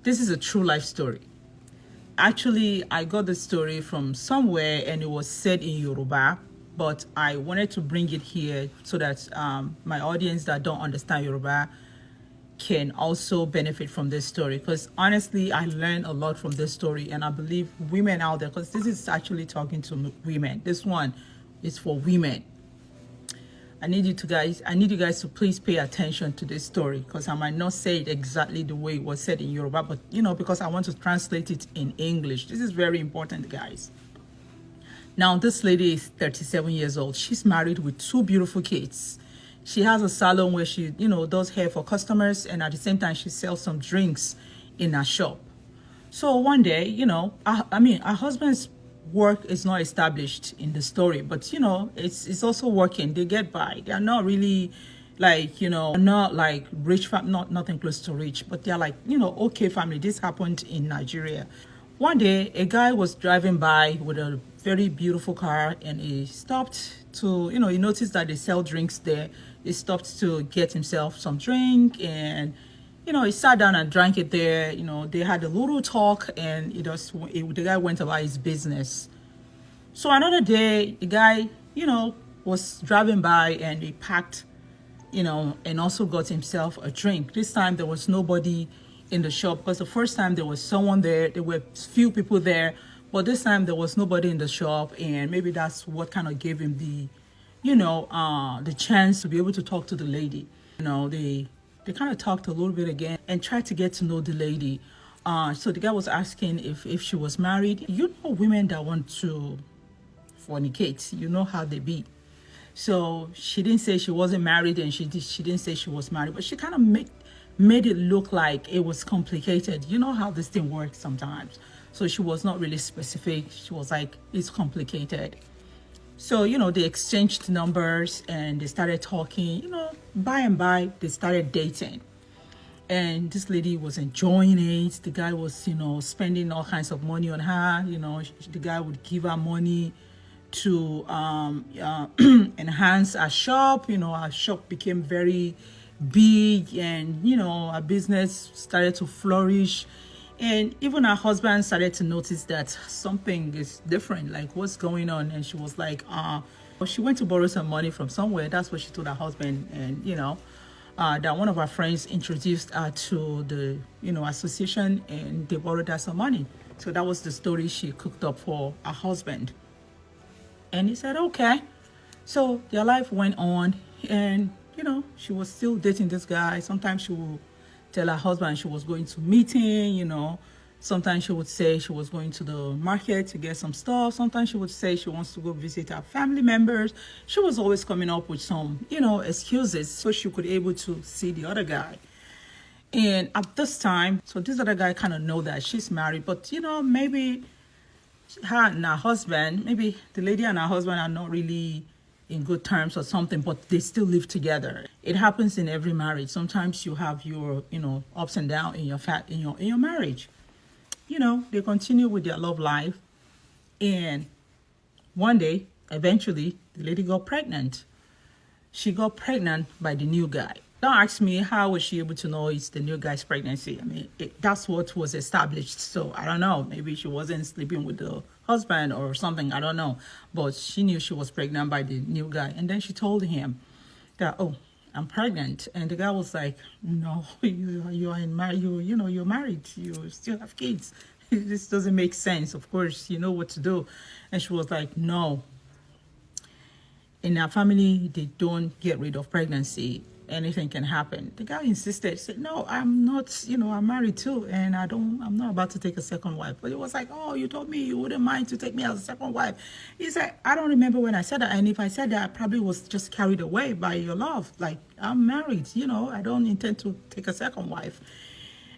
This is a true life story. Actually, I got the story from somewhere and it was said in Yoruba, but I wanted to bring it here so that my audience that don't understand Yoruba can also benefit from this story. Because honestly, I learned a lot from this story, and I believe women out there, because this is actually talking to women. This one is for women. I need you guys to please pay attention to this story, because I might not say it exactly the way it was said in Yoruba, but because I want to translate it in English. This is very important, guys. Now, this lady is 37 years old. She's married with 2 beautiful kids. She has a salon where she, does hair for customers, and at the same time, she sells some drinks in her shop. So one day, her husband's work is not established in the story, but it's also working. They get by. They are not really like, not like rich family, nothing close to rich, but they're like, okay family. This happened in Nigeria. One day, a guy was driving by with a very beautiful car, and he stopped to, he noticed that they sell drinks there. He stopped to get himself some drink, and he sat down and drank it there. They had a little talk, and the guy went about his business. So another day, the guy, was driving by, and he packed, and also got himself a drink. This time there was nobody in the shop, because the first time there was someone there. There were few people there, but this time there was nobody in the shop, and maybe that's what kind of gave him the chance to be able to talk to the lady. They kind of talked a little bit again and tried to get to know the lady. So the guy was asking if she was married. Women that want to fornicate, how they be. So she didn't say she wasn't married, and she didn't say she was married, but she kind of made it look like it was complicated. You know how this thing works sometimes. So she was not really specific. She was like, it's complicated. So, they exchanged numbers, and they started talking. By and by, they started dating. And this lady was enjoying it. The guy was, spending all kinds of money on her. The guy would give her money to enhance our shop. Our shop became very big, and our business started to flourish. And even her husband started to notice that something is different, like what's going on. And she was like, she went to borrow some money from somewhere. That's what she told her husband. And that one of her friends introduced her to the association, and they borrowed her some money. So that was the story she cooked up for her husband. And he said, okay. So their life went on, and she was still dating this guy. Sometimes she would tell her husband she was going to meeting. Sometimes she would say she was going to the market to get some stuff. Sometimes she would say she wants to go visit her family members. She was always coming up with some excuses so she could able to see the other guy. And at this time, so this other guy kind of know that she's married, but maybe her and her husband, maybe the lady and her husband are not really in good terms or something, but they still live together. It happens in every marriage. Sometimes you have your ups and downs in your marriage. They continue with their love life, and one day, eventually, the lady got pregnant. She got pregnant by the new guy. Don't ask me how was she able to know it's the new guy's pregnancy. I mean, that's what was established. So I don't know. Maybe she wasn't sleeping with the husband or something. I don't know. But she knew she was pregnant by the new guy. And then she told him that, oh, I'm pregnant. And the guy was like, no, you are married. You're married. You still have kids. This doesn't make sense. Of course, you know what to do. And she was like, no. In our family, they don't get rid of pregnancy. Anything can happen. The guy insisted, said, no, I'm not, I'm married too, and I'm not about to take a second wife. But it was like, oh, you told me you wouldn't mind to take me as a second wife. He said, I don't remember when I said that, and if I said that, I probably was just carried away by your love. Like, I'm married, I don't intend to take a second wife.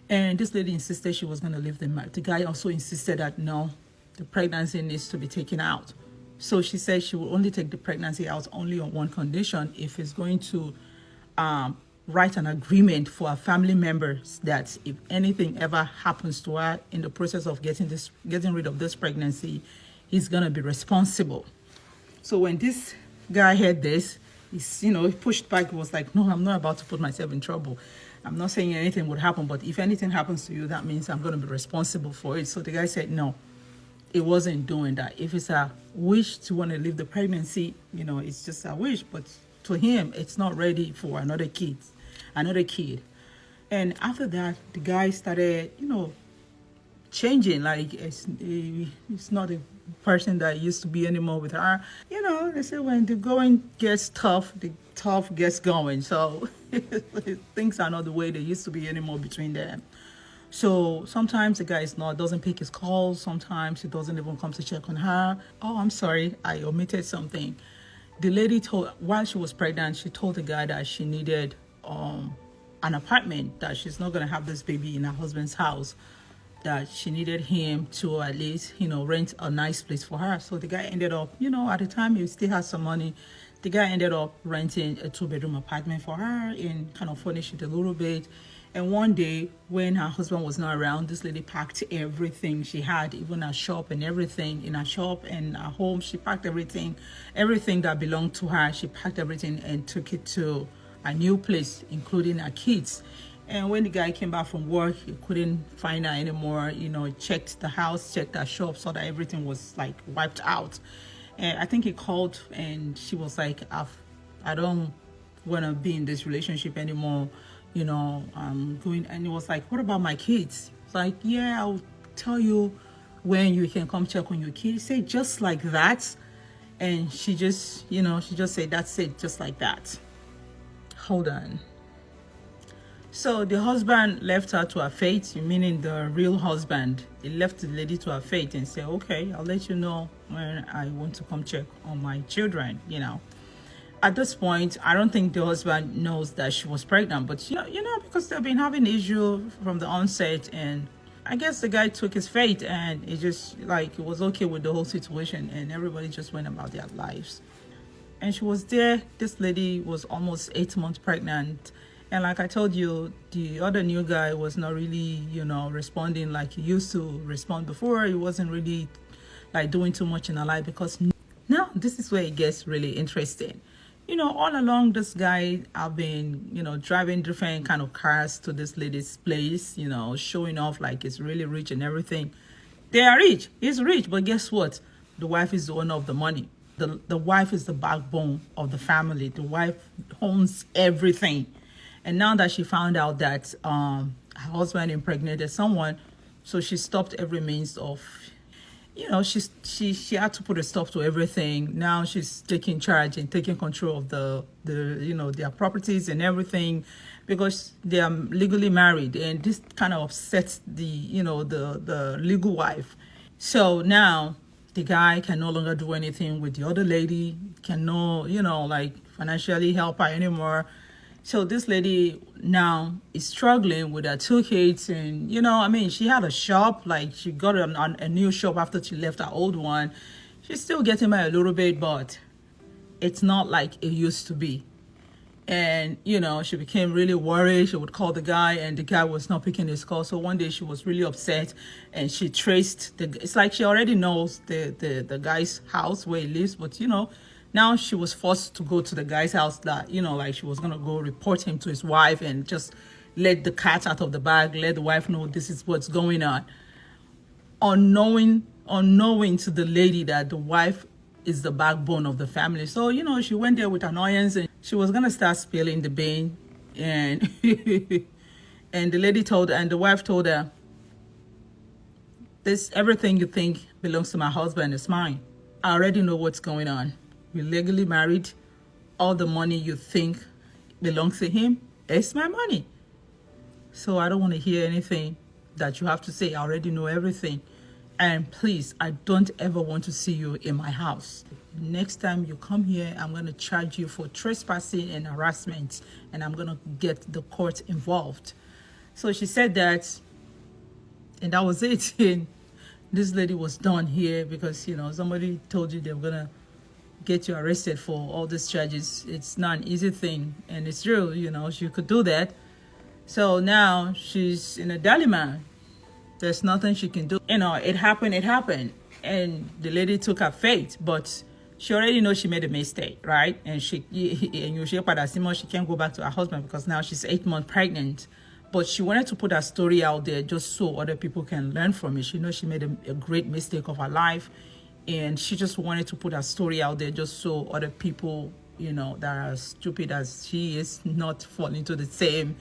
And this lady insisted she was going to leave the marriage. The guy also insisted that, no, the pregnancy needs to be taken out. So she said she will only take the pregnancy out only on one condition: if it's going to write an agreement for our family members that if anything ever happens to her in the process of getting rid of this pregnancy, he's gonna be responsible. So when this guy heard this, he pushed back. He was like, no, I'm not about to put myself in trouble. I'm not saying anything would happen, but if anything happens to you, that means I'm going to be responsible for it. So the guy said, no, it wasn't doing that. If it's a wish to want to leave the pregnancy, it's just a wish. But to him, it's not ready for another kid. And after that, the guy started, changing. Like it's not a person that used to be anymore with her. They say when the going gets tough, the tough gets going. So things are not the way they used to be anymore between them. So sometimes the guy doesn't pick his calls. Sometimes he doesn't even come to check on her. Oh, I'm sorry, I omitted something. The lady while she was pregnant, she told the guy that she needed an apartment, that she's not going to have this baby in her husband's house, that she needed him to at least, rent a nice place for her. So the guy ended up, at the time he still had some money. The guy ended up renting a 2-bedroom apartment for her and kind of furnished it a little bit. And one day when her husband was not around, this lady packed everything she had, even her shop and everything. In her shop and her home, she packed everything that belonged to her. She packed everything and took it to a new place, including her kids. And when the guy came back from work, he couldn't find her anymore. Checked the house, checked her shop, saw that everything was like wiped out. And I think he called and she was like, I don't want to be in this relationship anymore. I'm going. And he was like, what about my kids? It's like, yeah, I'll tell you when you can come check on your kids. He said, just like that. And she just said, that's it, just like that. Hold on. So the husband left her to her fate, meaning the real husband. He left the lady to her fate and said, okay, I'll let you know when I want to come check on my children, At this point, I don't think the husband knows that she was pregnant, but because they've been having issue from the onset, and I guess the guy took his fate and it just it was okay with the whole situation, and everybody just went about their lives. And she was there. This lady was almost 8 months pregnant. And like I told you, the other new guy was not really, responding like he used to respond before. He wasn't really doing too much in her life, because now this is where it gets really interesting. All along this guy, I've been, driving different kind of cars to this lady's place, showing off like he's really rich and everything. They are rich. He's rich. But guess what? The wife is the owner of the money. The wife is the backbone of the family. The wife owns everything. And now that she found out that her husband impregnated someone, so she stopped every means of, she had to put a stop to everything. Now she's taking charge and taking control of their properties and everything, because they are legally married, and this kind of upsets the legal wife. So now the guy can no longer do anything with the other lady, can no, financially help her anymore. So this lady now is struggling with her 2 kids, and she had a shop, she got a new shop after she left her old one. She's still getting by a little bit, but it's not like it used to be. And she became really worried. She would call the guy and the guy was not picking his call. So one day she was really upset and she traced it's like she already knows the guy's house where he lives, but now she was forced to go to the guy's house, that, she was going to go report him to his wife and just let the cat out of the bag, let the wife know this is what's going on. Unknowing to the lady that the wife is the backbone of the family. So, she went there with annoyance and she was going to start spilling the bean. And, and the wife told her, everything you think belongs to my husband is mine. I already know what's going on. We're legally married. All the money you think belongs to him, it's my money. So I don't want to hear anything that you have to say. I already know everything. And please, I don't ever want to see you in my house. Next time you come here, I'm going to charge you for trespassing and harassment, and I'm going to get the court involved. So she said that, and that was it. And this lady was done here because, somebody told you they were going to get you arrested for all these charges. It's not an easy thing, and it's true, she could do that. So now she's in a dilemma. There's nothing she can do. It happened, and the lady took her fate, but she already knows she made a mistake, right? And she can't go back to her husband because now she's 8 months pregnant. But she wanted to put her story out there just so other people can learn from it. She knows she made a great mistake of her life, and she just wanted to put her story out there just so other people, you know, that are stupid as she is, not fall into the same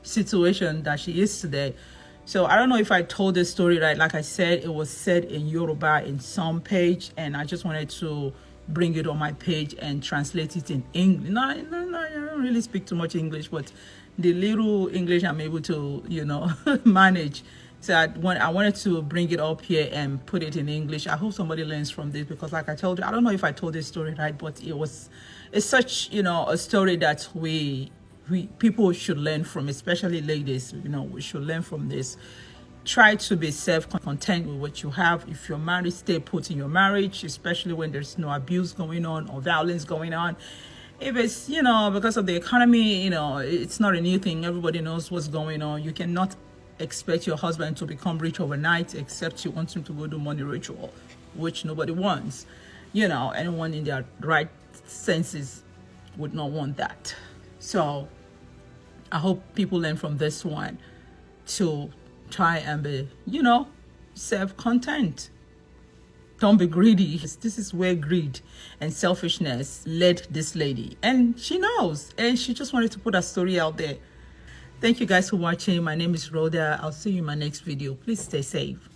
situation that she is today. So I don't know if I told this story right. Like I said, it was said in Yoruba in some page, and I just wanted to bring it on my page and translate it in English. No, I don't really speak too much English, but the little English I'm able to, you know, manage. So I wanted to bring it up here and put it in English. I hope somebody learns from this, because like I told you, I don't know if I told this story right, but it's such, you know, a story that people should learn from, especially ladies. You know, we should learn from this. Try to be self-content with what you have. If you're married, stay put in your marriage, especially when there's no abuse going on or violence going on. If it's, you know, because of the economy, you know, it's not a new thing. Everybody knows what's going on. You cannot expect your husband to become rich overnight, except you want him to go do money ritual, which nobody wants. You know, anyone in their right senses would not want that. So I hope people learn from this one to try and be, you know, self-content. Don't be greedy. This is where greed and selfishness led this lady. And she knows. And she just wanted to put her story out there. Thank you guys for watching. My name is Rhoda. I'll see you in my next video. Please stay safe.